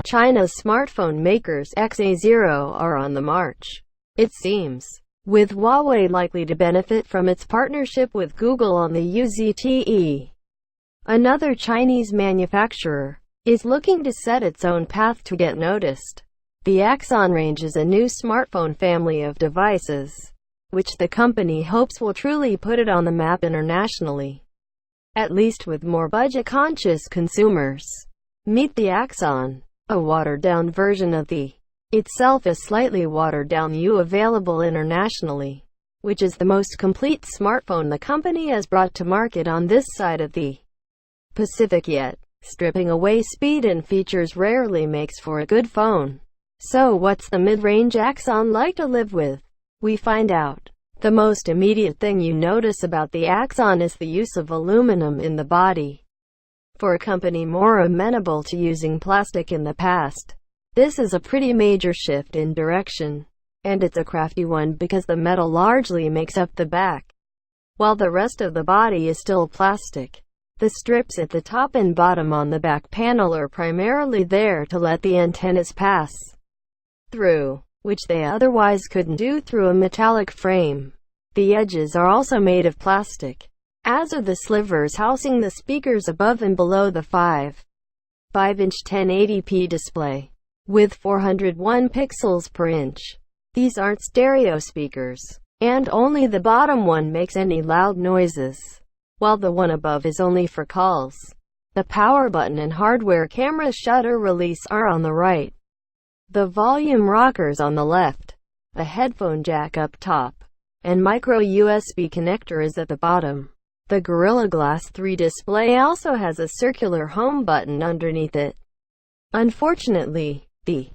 China's smartphone makers XA0 are on the march, it seems, with Huawei likely to benefit from its partnership with Google on the ZTE. Another Chinese manufacturer is looking to set its own path to get noticed. The Axon range is a new smartphone family of devices, which the company hopes will truly put it on the map internationally, at least with more budget-conscious consumers. Meet the Axon, a watered-down version of the itself a slightly watered-down U available internationally, which is the most complete smartphone the company has brought to market on this side of the Pacific yet. Stripping away speed and features rarely makes for a good phone. So what's the mid-range Axon like to live with? We find out. The most immediate thing you notice about the Axon is the use of aluminum in the body. For a company more amenable to using plastic in the past, this is a pretty major shift in direction. And it's a crafty one because the metal largely makes up the back, while the rest of the body is still plastic. The strips at the top and bottom on the back panel are primarily there to let the antennas pass through, which they otherwise couldn't do through a metallic frame. The edges are also made of plastic, as are the slivers housing the speakers above and below the 5.5-inch 1080p display, with 401 pixels per inch. These aren't stereo speakers, and only the bottom one makes any loud noises, while the one above is only for calls. The power button and hardware camera shutter release are on the right, the volume rockers on the left, the headphone jack up top, and micro USB connector is at the bottom. The Gorilla Glass 3 display also has a circular home button underneath it. Unfortunately, the